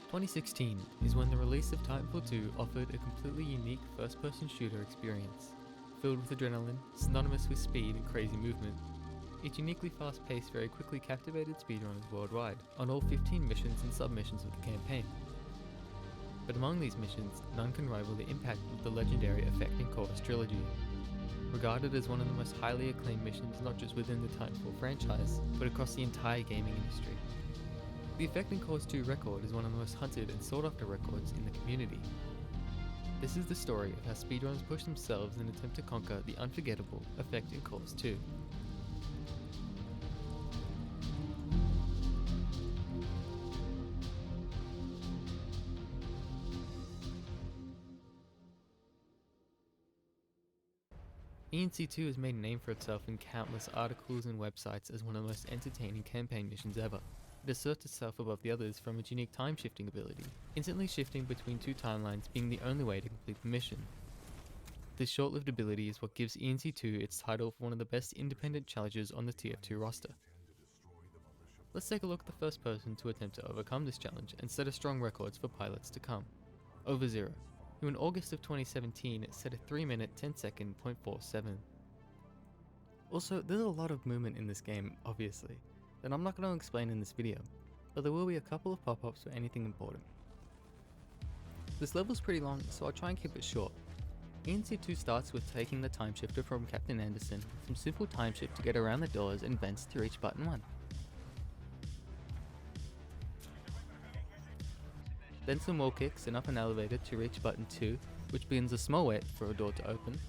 2016 is when the release of Titanfall 2 offered a completely unique first-person shooter experience. Filled with adrenaline, synonymous with speed and crazy movement, its uniquely fast-paced very quickly captivated speedrunners worldwide on all 15 missions and sub-missions of the campaign. But among these missions, none can rival the impact of the legendary Effect and Chorus trilogy. Regarded as one of the most highly acclaimed missions not just within the Titanfall franchise, but across the entire gaming industry. The Effect and Chorus 2 record is one of the most hunted and sought after records in the community. This is the story of how speedrunners push themselves in an attempt to conquer the unforgettable Effect and Chorus 2. isnt2 has made a name for itself in countless articles and websites as one of the most entertaining campaign missions ever. It asserts itself above the others from its unique time shifting ability, instantly shifting between two timelines being the only way to complete the mission. This short-lived ability is what gives isnt2 its title for one of the best independent challenges on the TF2 roster. Let's take a look at the first person to attempt to overcome this challenge and set a strong records for pilots to come. Overzero, who in August of 2017 set a 3-minute 10-second .47. Also, there's a lot of movement in this game, obviously, that I'm not going to explain in this video, but there will be a couple of pop-ups for anything important. This level's pretty long, so I'll try and keep it short. isnt2 starts with taking the time shifter from Captain Anderson, some simple time shift to get around the doors and vents to reach button 1. Then some wall kicks and up an elevator to reach button 2, which begins a small wait for a door to open.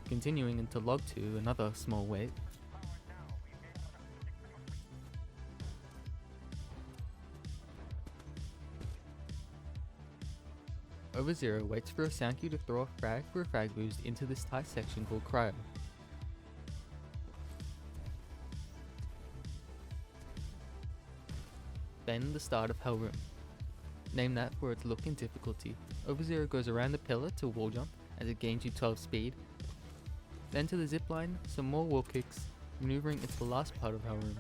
Continuing into log 2, another small wait. Overzero waits for a sound cue to throw a frag for a frag boost into this tight section called Cryo. Then the start of Hell Room. Name that for its look and difficulty. Overzero goes around the pillar to wall jump as it gains you 12 speed. Then to the zip line, some more wall kicks, maneuvering into the last part of Hell Room.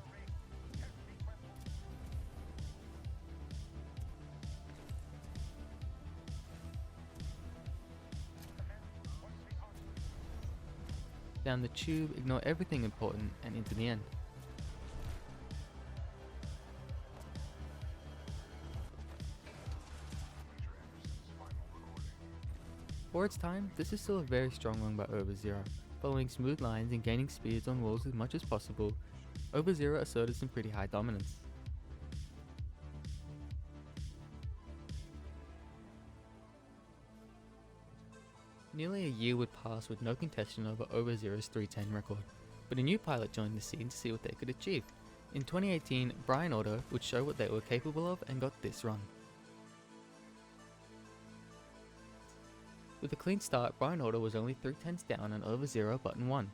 Down the tube, ignore everything important, and into the end. For its time, this is still a very strong run by Overzero. Following smooth lines and gaining speeds on walls as much as possible, Overzero asserted some pretty high dominance. Nearly a year would pass with no contention over Overzero's 310 record, but a new pilot joined the scene to see what they could achieve. In 2018, Brian Otto would show what they were capable of and got this run. With a clean start, Brian Otto was only 3/10 down on Overzero button 1,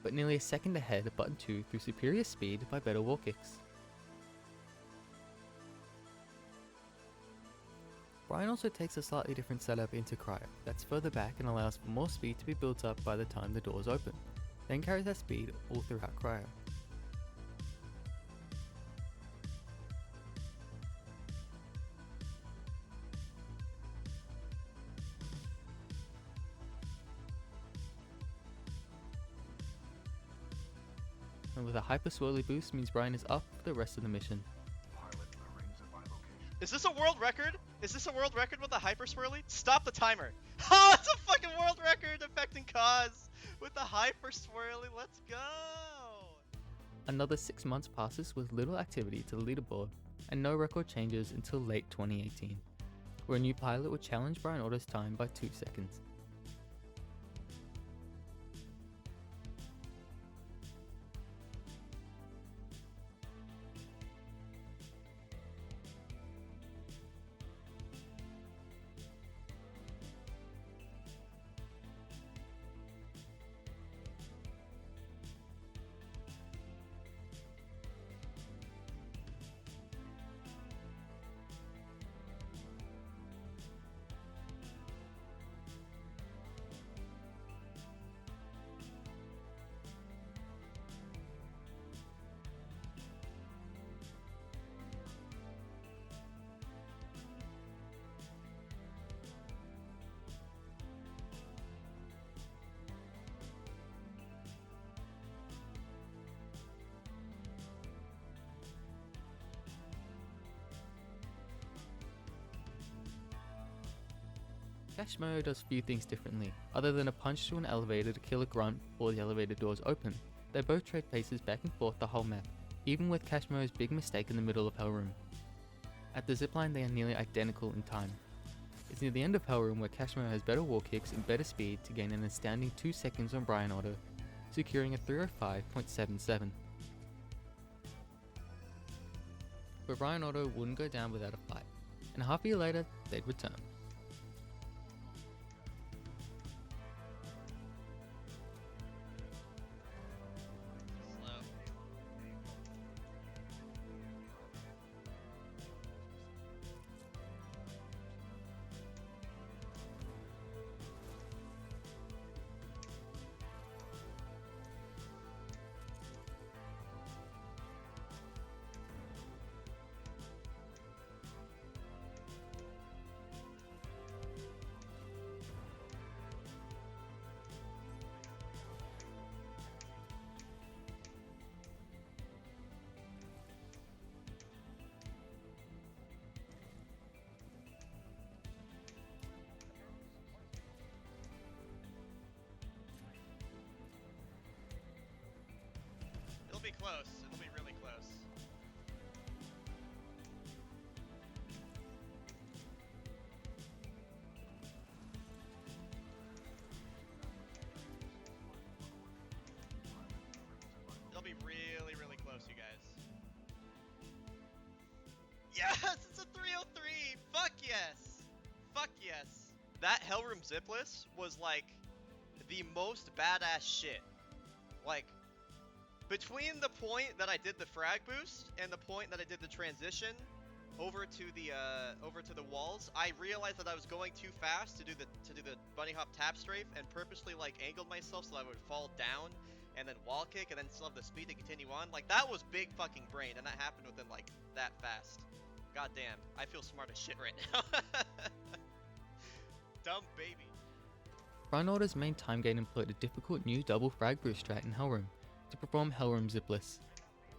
but nearly a second ahead of button 2 through superior speed by better wall kicks. Brian also takes a slightly different setup into Cryo, that's further back and allows for more speed to be built up by the time the doors open, then carries that speed all throughout Cryo. And with a hyper swirly boost means Brian is up for the rest of the mission. Is this a world record? Is this a world record with a hyper swirly? Stop the timer. Oh, it's a fucking world record affecting cause with the hyper swirly. Let's go. Another 6 months passes with little activity to the leaderboard and no record changes until late 2018, where a new pilot would challenge Brian Otto's time by 2 seconds. Cashmo does few things differently, other than a punch to an elevator to kill a grunt before the elevator doors open. They both trade paces back and forth the whole map, even with Cashmo's big mistake in the middle of Hellroom. At the zipline they are nearly identical in time. It's near the end of Hellroom where Cashmo has better wall kicks and better speed to gain an astounding 2 seconds on Brian Otto, securing a 305.77. But Brian Otto wouldn't go down without a fight, and half a year later they'd return. Slow. It'll be close. It'll be really close. It'll be really, really close, you guys. Yes! It's a 303! Fuck yes! Fuck yes! That Hellroom zipless was like the most badass shit. Like, between the point that I did the frag boost and the point that I did the transition over to the walls, I realized that I was going too fast to do the bunny hop tap strafe, and purposely like angled myself so I would fall down and then wall kick and then still have the speed to continue on. Like, that was big fucking brain, and that happened within like that fast. God damn, I feel smart as shit right now. Dumb baby. Brian Otto's main time gain employed a difficult new double frag boost strat in Hellroom to perform Hellroom zipless.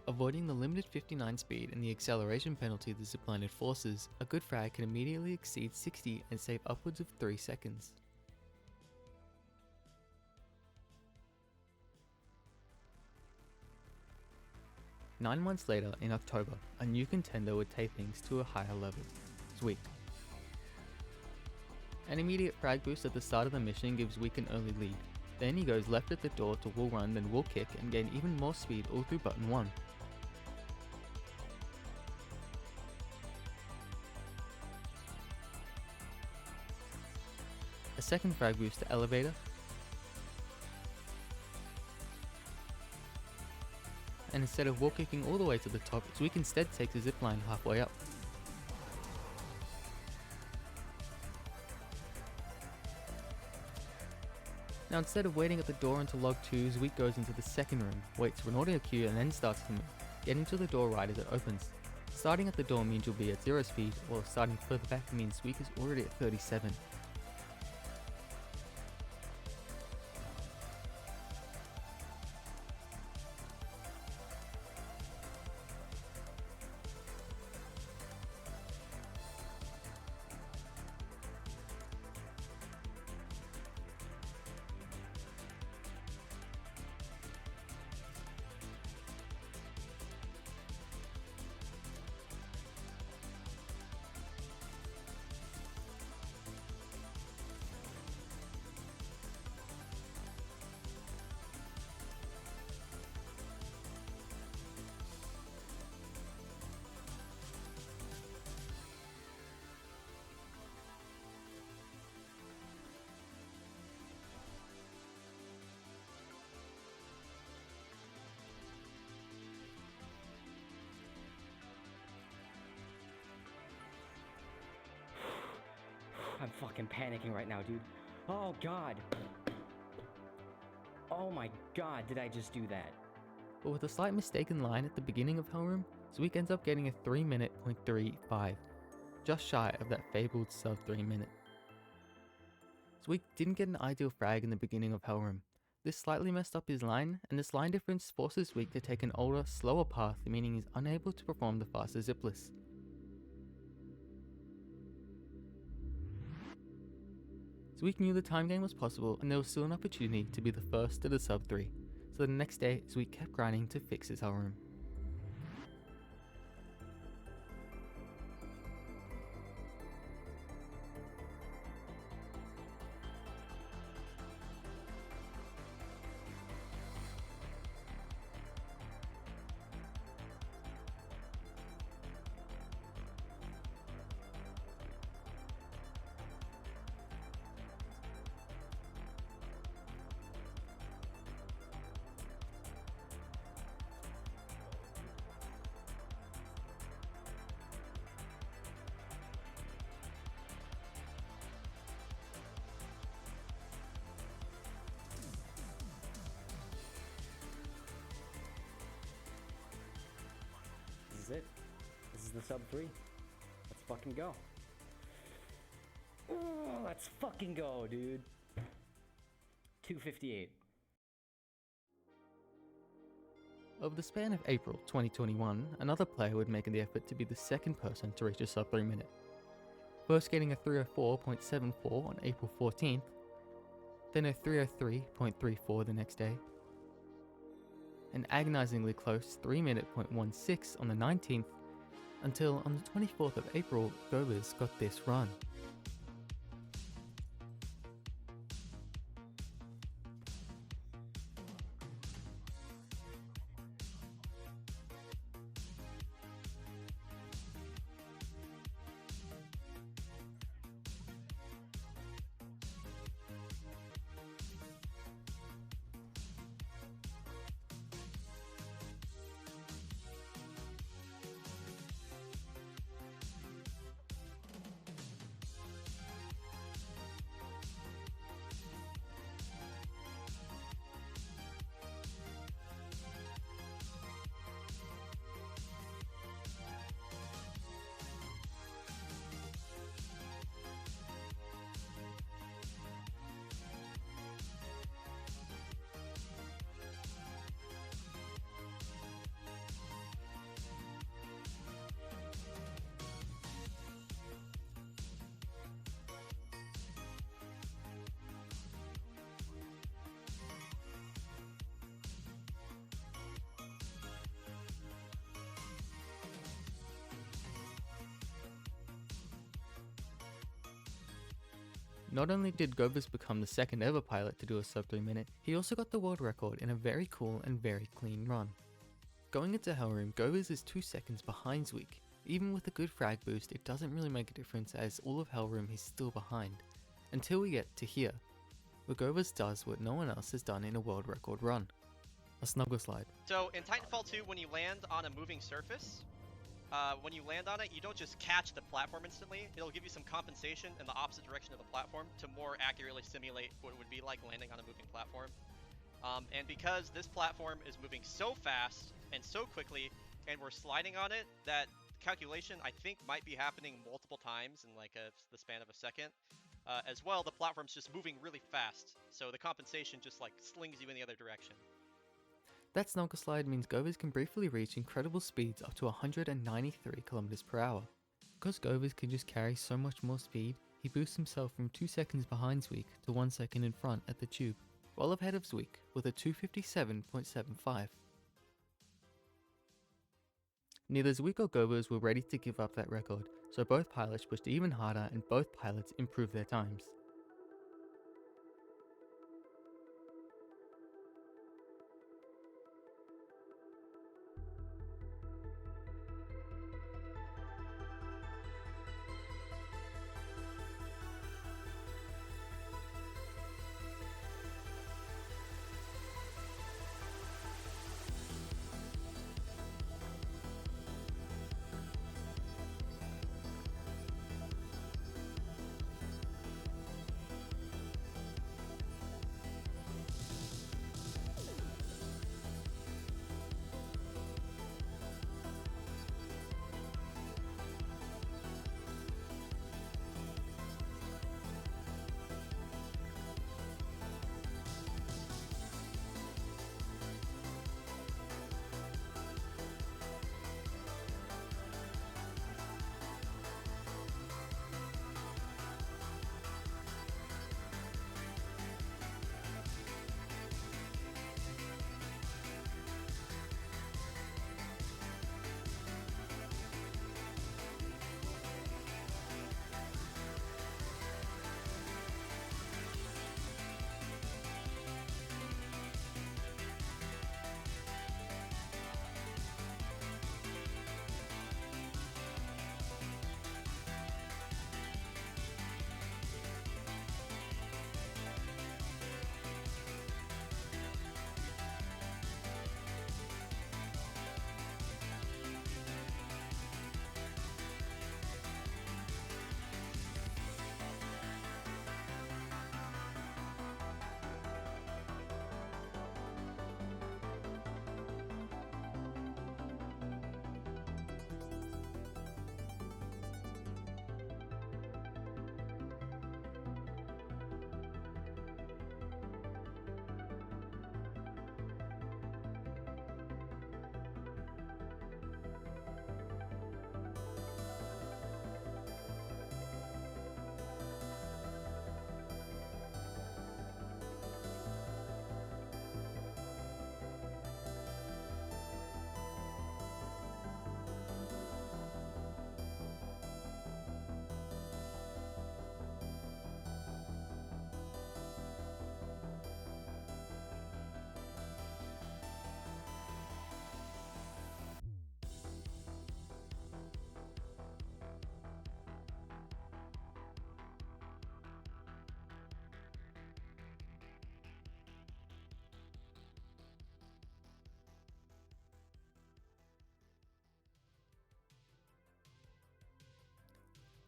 Avoiding the limited 59 speed and the acceleration penalty the zipline enforces, a good frag can immediately exceed 60 and save upwards of 3 seconds. Nine months later, in October, a new contender would take things to a higher level, Zweek. An immediate frag boost at the start of the mission gives Zweek an early lead. Then he goes left at the door to wall run, then wall kick and gain even more speed all through button 1. A second frag boost to elevator, and instead of wall kicking all the way to the top, Zweek instead takes a zipline halfway up. Now instead of waiting at the door until log 2, Zweek goes into the second room, waits for an audio cue and then starts to move, getting to the door right as it opens. Starting at the door means you'll be at 0 speed, while starting further back means Zweek is already at 37. I'm fucking panicking right now, dude. Oh god. Oh my god, did I just do that? But with a slight mistaken line at the beginning of Hellroom, Zweek ends up getting a 3-minute .35, just shy of that fabled sub 3 minute. Zweek didn't get an ideal frag in the beginning of Hellroom. This slightly messed up his line, and this line difference forces Zweek to take an older, slower path, meaning he's unable to perform the faster zipless. Zwick knew the time game was possible and there was still an opportunity to be the first to the sub 3, so the next day Zwick kept grinding to fix his hell room. This is it. This is the sub 3. Let's fucking go. Oh, let's fucking go, dude. 258. Over the span of April 2021, another player would make the effort to be the second person to reach a sub 3 minute. First getting a 304.74 on April 14th, then a 303.34 the next day, an agonizingly close 3-minute.16 on the 19th, until on the 24th of April, Gobers got this run. Not only did Gobers become the second ever pilot to do a sub 3 minute, he also got the world record in a very cool and very clean run. Going into Hellroom, Gobers is 2 seconds behind Zwick. Even with a good frag boost, it doesn't really make a difference as all of Hellroom is still behind. Until we get to here, where Gobers does what no one else has done in a world record run. A snuggle slide. So in Titanfall 2, when you land on a moving surface, when you land on it, you don't just catch the platform instantly. It'll give you some compensation in the opposite direction of the platform to more accurately simulate what it would be like landing on a moving platform. And because this platform is moving so fast and so quickly, and we're sliding on it, that calculation I think might be happening multiple times in like the span of a second. As well, the platform's just moving really fast, so the compensation just like slings you in the other direction. That snuggle slide means Gobers can briefly reach incredible speeds up to 193 km per hour. Because Gobers can just carry so much more speed, he boosts himself from 2 seconds behind Zwick to 1 second in front at the tube, well ahead of Zwick with a 257.75. Neither Zwick or Gobers were ready to give up that record, so both pilots pushed even harder and both pilots improved their times.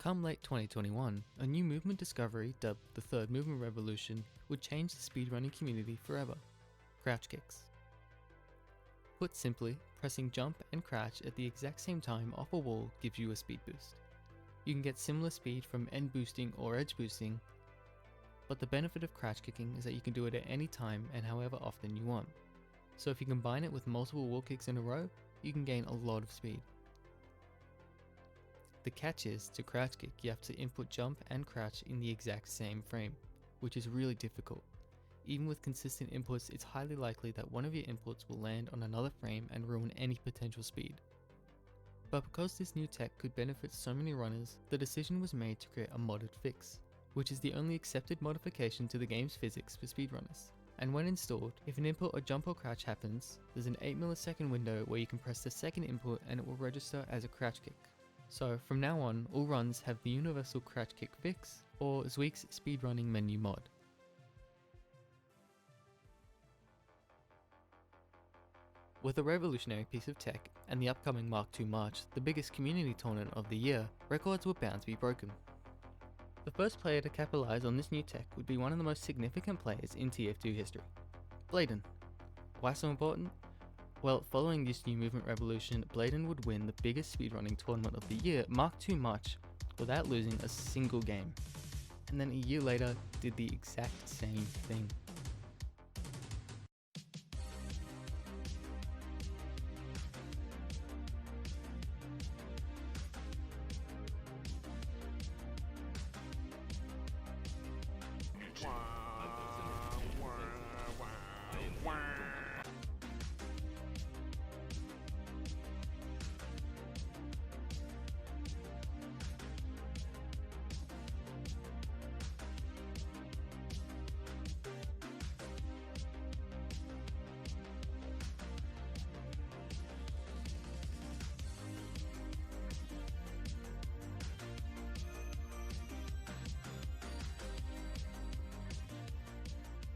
Come late 2021, a new movement discovery dubbed the Third Movement Revolution would change the speedrunning community forever: crouch kicks. Put simply, pressing jump and crouch at the exact same time off a wall gives you a speed boost. You can get similar speed from end boosting or edge boosting, but the benefit of crouch kicking is that you can do it at any time and however often you want. So if you combine it with multiple wall kicks in a row, you can gain a lot of speed. The catch is, to crouch kick, you have to input jump and crouch in the exact same frame, which is really difficult. Even with consistent inputs, it's highly likely that one of your inputs will land on another frame and ruin any potential speed. But because this new tech could benefit so many runners, the decision was made to create a modded fix, which is the only accepted modification to the game's physics for speedrunners. And when installed, if an input or jump or crouch happens, there's an 8 millisecond window where you can press the second input and it will register as a crouch kick. So from now on, all runs have the universal crouch kick fix, or Zweek's speedrunning menu mod. With a revolutionary piece of tech and the upcoming Mark II March, the biggest community tournament of the year, records were bound to be broken. The first player to capitalize on this new tech would be one of the most significant players in TF2 history, Bladen. Why so important? Well, following this new movement revolution, Bladen would win the biggest speedrunning tournament of the year, Mark II March, without losing a single game. And then a year later, did the exact same thing.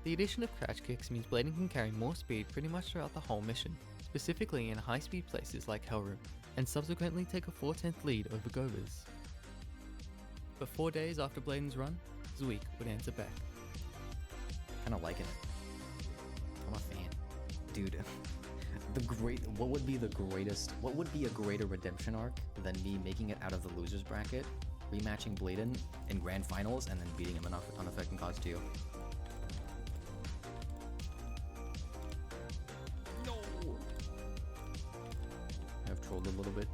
The addition of crouch kicks means Bladen can carry more speed pretty much throughout the whole mission, specifically in high speed places like Hellroom, and subsequently take a 4/10 lead over Govers. But 4 days after Bladen's run, Zweek would answer back. Kinda liking it. I'm a fan. Dude, what would be a greater redemption arc than me making it out of the losers bracket, rematching Bladen in grand finals, and then beating him on Effect and Cause 2? No! I've trolled a little bit.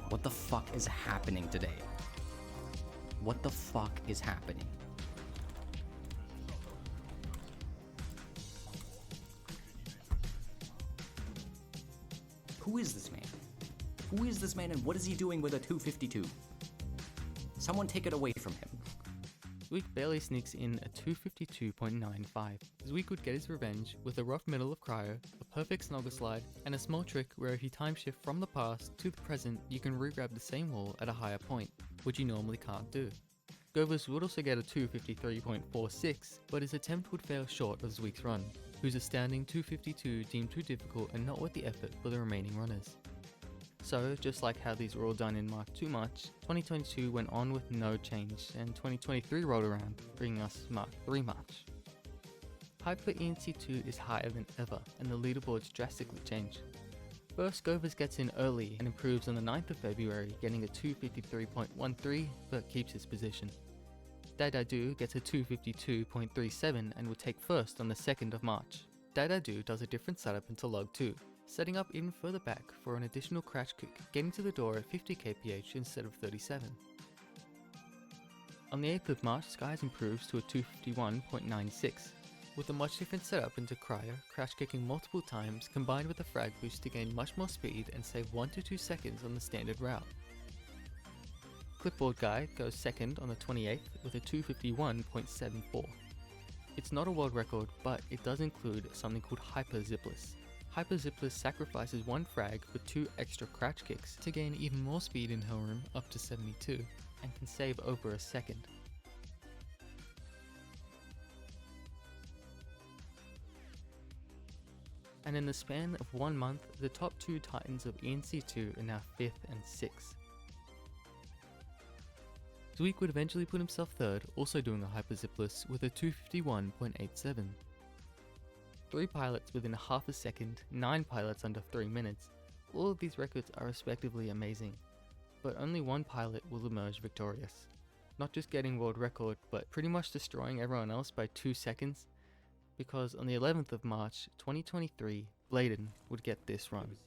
What the fuck is happening today? What the fuck is happening? Who is this man? Who is this man and what is he doing with a 252? Someone take it away from him. Zweek barely sneaks in a 252.95. Zweek would get his revenge with a rough middle of cryo, a perfect snogger slide, and a small trick where if you time shift from the past to the present, you can re-grab the same wall at a higher point, which you normally can't do. Govers would also get a 253.46, but his attempt would fail short of Zweek's run, whose astounding 252 deemed too difficult and not worth the effort for the remaining runners. So, just like how these were all done in Mark II March, 2022 went on with no change, and 2023 rolled around, bringing us Mark III March. Hype for ENC2 is higher than ever, and the leaderboards drastically change. First, Govers gets in early and improves on the 9th of February, getting a 253.13, but keeps his position. Daidaidu gets a 252.37 and will take first on the 2nd of March. Daidaidu does a different setup into log 2, setting up even further back for an additional crouch kick, getting to the door at 50 kph instead of 37. On the 8th of March, Skies improves to a 251.96, with a much different setup into cryo, crouch kicking multiple times combined with a frag boost to gain much more speed and save 1 to 2 seconds on the standard route. Clipboard Guy goes second on the 28th with a 251.74. It's not a world record, but it does include something called Hyper Zipless. Hyper Zipless sacrifices 1 frag for 2 extra crouch kicks to gain even more speed in Hellroom up to 72, and can save over a second. and in the span of 1 month, the top 2 titans of ENC2 are now 5th and 6th. Zweek would eventually put himself 3rd, also doing a hyper zipless with a 251.87. 3 pilots within a half a second, 9 pilots under 3 minutes. All of these records are respectively amazing, but only one pilot will emerge victorious. Not just getting world record, but pretty much destroying everyone else by 2 seconds, because on the 11th of March 2023, Bladen would get this run.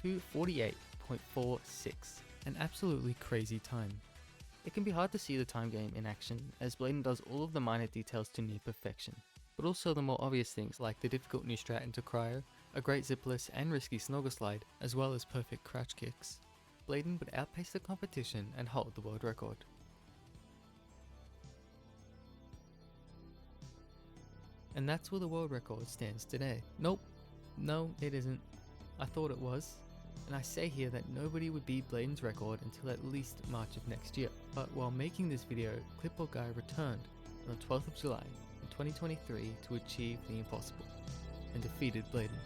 .248.46, an absolutely crazy time. It can be hard to see the time game in action, as Bladen does all of the minor details to near perfection, but also the more obvious things like the difficult new strat into cryo, a great zipless and risky snogger slide, as well as perfect crouch kicks. Bladen would outpace the competition and hold the world record. And that's where the world record stands today. Nope, no it isn't. I thought it was. And I say here that nobody would beat Bladen's record until at least March of next year. But while making this video, Clipboard Guy returned on the 12th of July in 2023 to achieve the impossible, and defeated Bladen.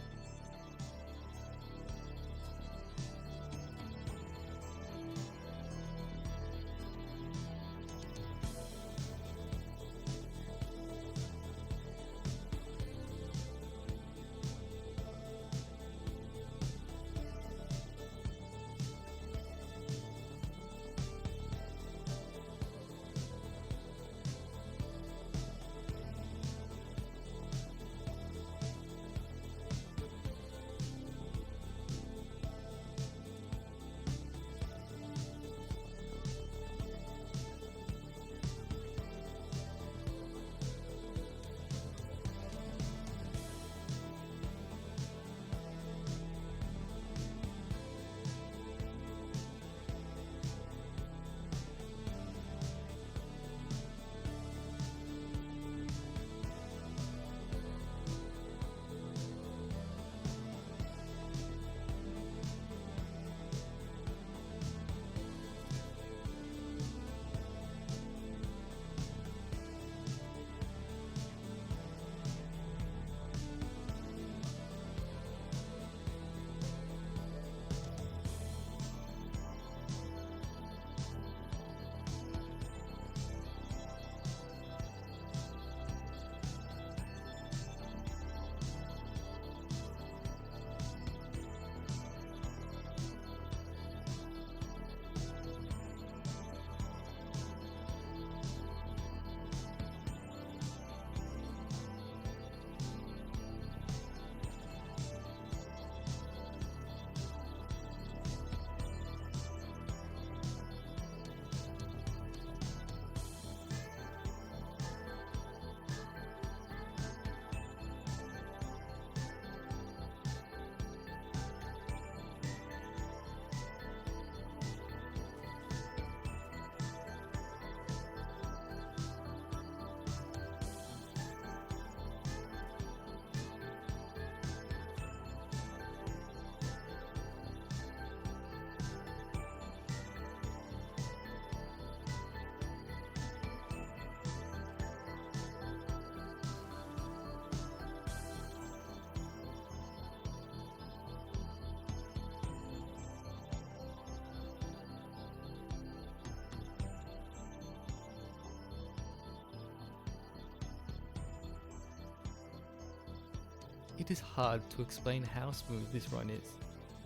It is hard to explain how smooth this run is.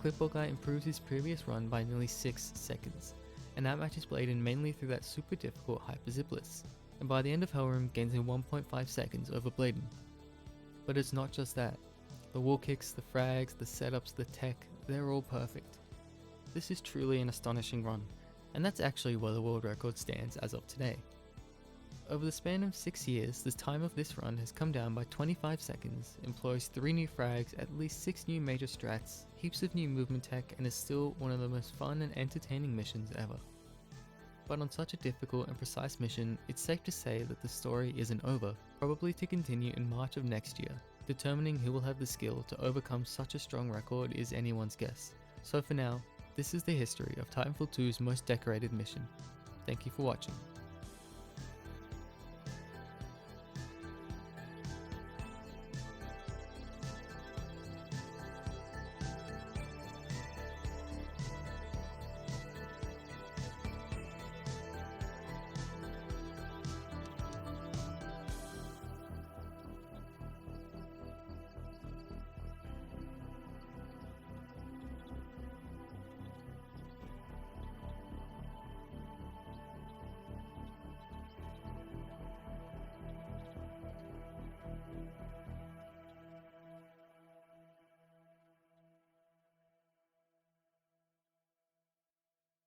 Clipboard Guy improves his previous run by nearly 6 seconds, and that matches Bladen mainly through that super difficult Hyper Zipless, and by the end of Hellroom gains in 1.5 seconds over Bladen. But it's not just that. The wall kicks, the frags, the setups, the tech, they're all perfect. This is truly an astonishing run, and that's actually where the world record stands as of today. Over the span of 6 years, the time of this run has come down by 25 seconds, employs 3 new frags, at least 6 new major strats, heaps of new movement tech, and is still one of the most fun and entertaining missions ever. But on such a difficult and precise mission, it's safe to say that the story isn't over, probably to continue in March of next year. Determining who will have the skill to overcome such a strong record is anyone's guess. So for now, this is the history of Titanfall 2's most decorated mission. Thank you for watching.